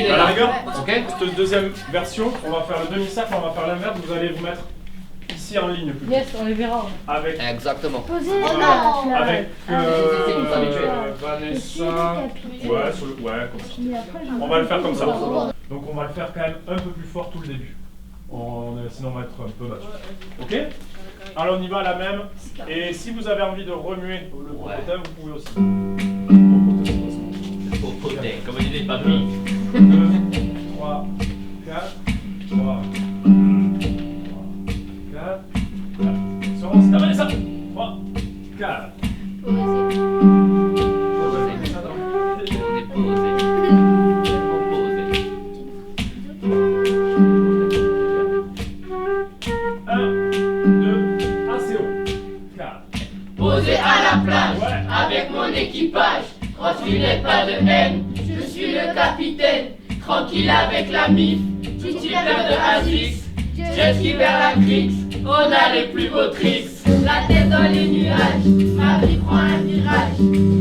les À la gars. rigueur, Ok. cette deuxième version, on va faire le demi-cercle, on va faire l'inverse, vous allez vous mettre ici en ligne plutôt. Yes, on les verra. Avec Exactement. avec Vanessa. Ouais, sur le... ouais, comme ça. On va le faire comme ça. Donc on va le faire quand même un peu plus fort tout le début. Sinon on va être un peu battu. Ok? Alors on y va à la même. Et si vous avez envie de remuer le popotin, vous pouvez aussi. Popotin, comme dit les papilles. 2, 3, 4, 3, 4, 5, c'est Vanessa. 3, 4. Posé à la plage, avec mon équipage, transpirez pas de haine, je suis le capitaine, tranquille avec la mif, titulaire de Azix, jet ski vers la Crix, on a les plus beaux tricks, la tête dans les nuages, ma vie prend un virage,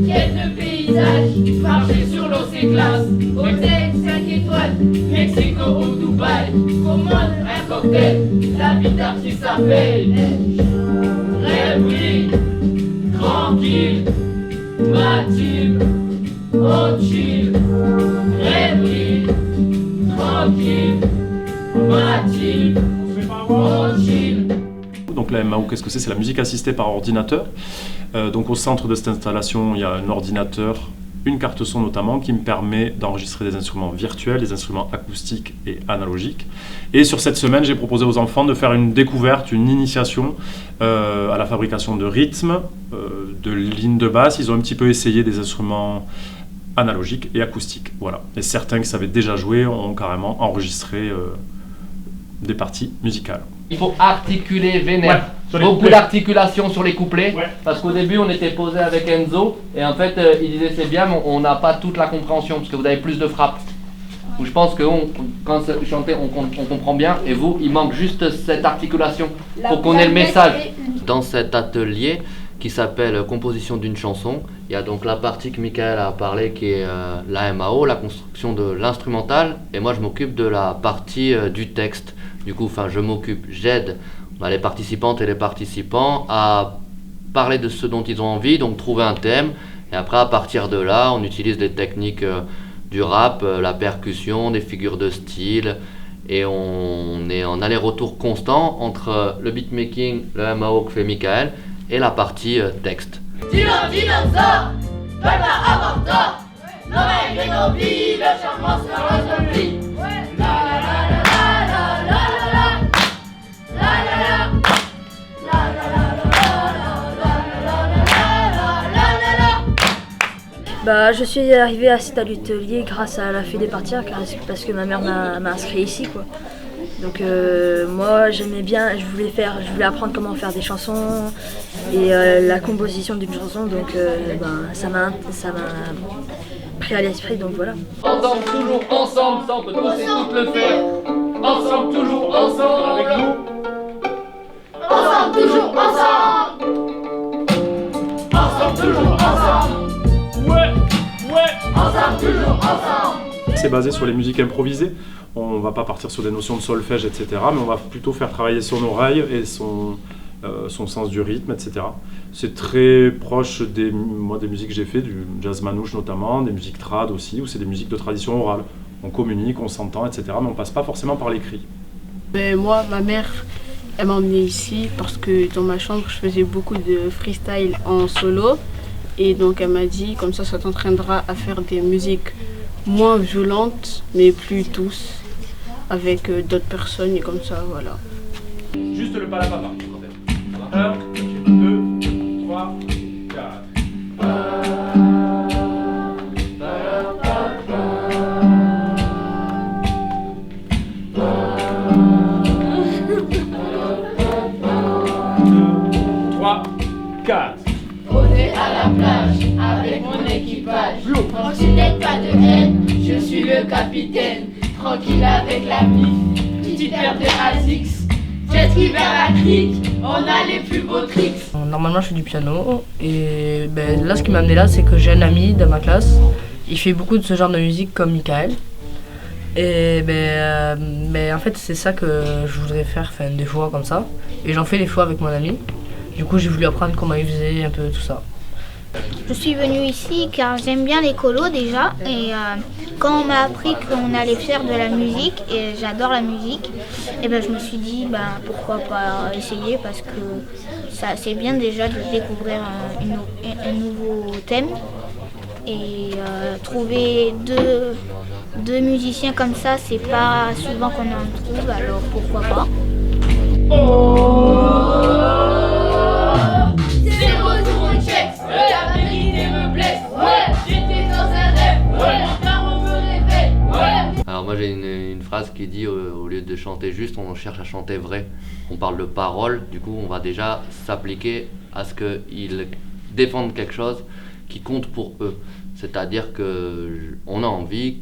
quel de paysage, marcher sur l'eau c'est classe, hôtel 5 étoiles, Mexico ou Dubaï, commande un cocktail, la vie d'artiste s'appelle rêverie. Tranquille, ma team, on chill, rêverie, tranquille, ma team, on chill. Donc la MAO, qu'est-ce que c'est? C'est la musique assistée par ordinateur. Donc au centre de cette installation, il y a un ordinateur, une carte son notamment, qui me permet d'enregistrer des instruments virtuels, des instruments acoustiques et analogiques. Et sur cette semaine, j'ai proposé aux enfants de faire une découverte, une initiation à la fabrication de rythmes, de lignes de basse. Ils ont un petit peu essayé des instruments analogiques et acoustiques. Voilà. Et certains qui savaient déjà jouer ont carrément enregistré des parties musicales. Il faut articuler vénère. Beaucoup d'articulation sur les couplets. Parce qu'au début, on était posé avec Enzo. Et en fait, il disait c'est bien, mais on n'a pas toute la compréhension. Parce que vous avez plus de frappes. Donc, je pense que quand chanter, on comprend bien. Et vous, il manque juste cette articulation. Pour qu'on ait le message. Dans cet atelier qui s'appelle composition d'une chanson, il y a donc la partie que Michael a parlé qui est la MAO, la construction de l'instrumental. Et moi, je m'occupe de la partie du texte. Du coup, j'aide les participantes et les participants à parler de ce dont ils ont envie, donc trouver un thème. Et après, à partir de là, on utilise des techniques du rap, la percussion, des figures de style. Et on est en aller-retour constant entre le beatmaking, le MAO que fait Michael, et la partie texte. Dinosaure, pas avant tort, nos règles et nos vies, le charmant sera rempli. Je suis arrivée à cet atelier grâce à la Fée des Partir, parce que ma mère m'a inscrit ici, quoi. Donc moi j'aimais bien, je voulais apprendre comment faire des chansons et la composition d'une chanson, donc ça m'a pris à l'esprit, donc voilà. Ensemble, toujours ensemble, ça on peut tous et toutes le faire. Ensemble, toujours ensemble, avec nous. Ensemble, toujours ensemble. Ensemble, toujours ensemble. Ensemble, toujours ensemble. C'est basé sur les musiques improvisées. On va pas partir sur des notions de solfège, etc. Mais on va plutôt faire travailler son oreille et son sens du rythme, etc. C'est très proche des musiques que j'ai fait, du jazz manouche notamment, des musiques trad aussi, ou c'est des musiques de tradition orale. On communique, on s'entend, etc. Mais on passe pas forcément par l'écrit. Moi, ma mère, elle m'a emmenée ici parce que dans ma chambre, je faisais beaucoup de freestyle en solo. Et donc elle m'a dit, comme ça t'entraînera à faire des musiques moins violentes, mais plus douces, avec d'autres personnes et comme ça, voilà. Juste le palapapa. 1, 2, 3, 4. 4. Posé à la plage avec mon équipage. Tranquille, pas de haine, je suis le capitaine. Tranquille avec la mif, titulaire de Azix. Jet ski vers la crique, on a les plus beaux tricks. Normalement je fais du piano et là ce qui m'a amené là c'est que j'ai un ami de ma classe. Il fait beaucoup de ce genre de musique comme Michael. Et mais en fait, c'est ça que je voudrais faire, des fois comme ça. Et j'en fais des fois avec mon ami. Du coup, j'ai voulu apprendre comment il faisait un peu tout ça. Je suis venue ici car j'aime bien les colos déjà. Et quand on m'a appris qu'on allait faire de la musique, et j'adore la musique, et je me suis dit pourquoi pas essayer parce que c'est bien déjà de découvrir un nouveau thème. Et trouver deux musiciens comme ça, c'est pas souvent qu'on en trouve, alors pourquoi pas. C'est retour au check, la vérité me blesse. J'étais dans un rêve, mon cerveau me réveille. Alors moi j'ai une phrase qui dit au lieu de chanter juste, on cherche à chanter vrai. On parle de paroles, du coup on va déjà s'appliquer à ce qu'ils défendent quelque chose qui compte pour eux. C'est-à-dire qu'on a envie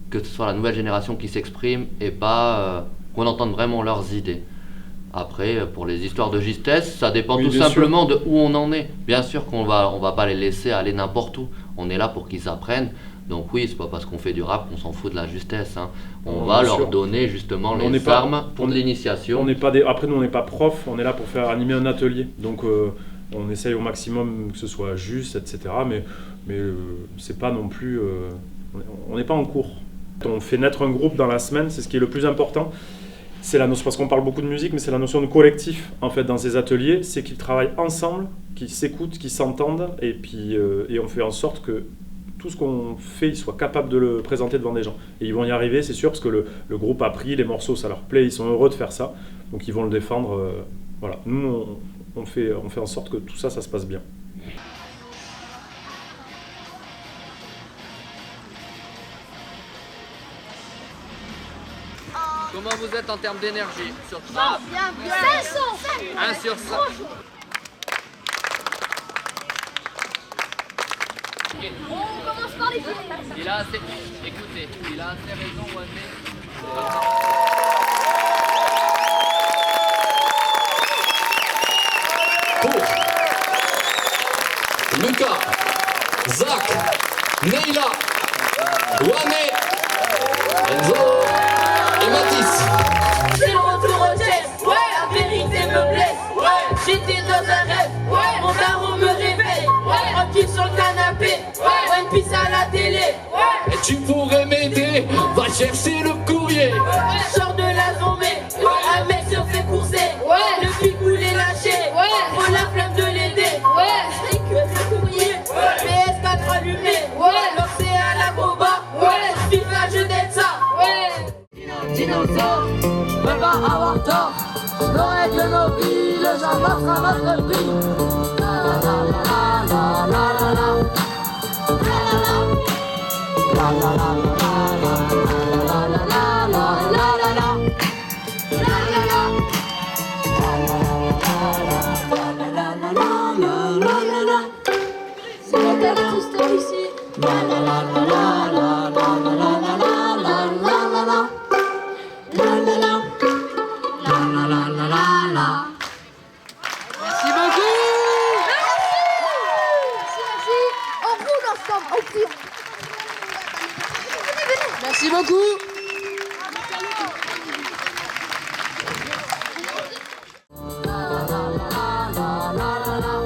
que ce soit la nouvelle génération qui s'exprime et pas qu'on entende vraiment leurs idées. Après, pour les histoires de justesse, ça dépend tout simplement de où on en est. Bien sûr qu'on va pas les laisser aller n'importe où. On est là pour qu'ils apprennent. Donc oui, c'est pas parce qu'on fait du rap qu'on s'en fout de la justesse. Hein. On va leur donner justement les armes pour de l'initiation. Après, nous, on n'est pas prof, on est là pour faire animer un atelier. Donc on essaye au maximum que ce soit juste, etc. Mais c'est pas non plus... on n'est pas en cours. On fait naître un groupe dans la semaine, c'est ce qui est le plus important. C'est la notion, parce qu'on parle beaucoup de musique, mais c'est la notion de collectif en fait dans ces ateliers, c'est qu'ils travaillent ensemble, qu'ils s'écoutent, qu'ils s'entendent, et puis on fait en sorte que tout ce qu'on fait, ils soient capables de le présenter devant des gens. Et ils vont y arriver, c'est sûr, parce que le groupe a pris les morceaux, ça leur plaît, ils sont heureux de faire ça, donc ils vont le défendre. Voilà, nous on fait en sorte que tout ça, ça se passe bien. Comment vous êtes en termes d'énergie sur 3 1 sur 5. On commence par les filles. Il a assez... Écoutez, il a assez raison, Wandé. Pour Lucas, Zach, Neila, Wané, Enzo et Mathis. C'est le retour au chess, la vérité me blesse. J'étais dans un rêve, mon daron me réveille. Tranquille sur le canapé, One Piece à la télé. Et tu pourrais m'aider, va chercher le courrier. Sors de la zombie, un mec se fait courser. Le picou est lâché, faut la flemme de l'aider. C'est que le courrier, PS4 allumé. Lancé à la boba, FIFA je d'être ça. Dinosaure, je peux pas avoir tort. L'oreille de nos vies, le genre sera notre prix. La la la la la la la la la la c'est l'électricité ici. La la la la la la la la la la la la la. La la la, la la la la la. Merci beaucoup. Merci. On roule ensemble, on prie. Merci beaucoup. La la la la la la la la la la.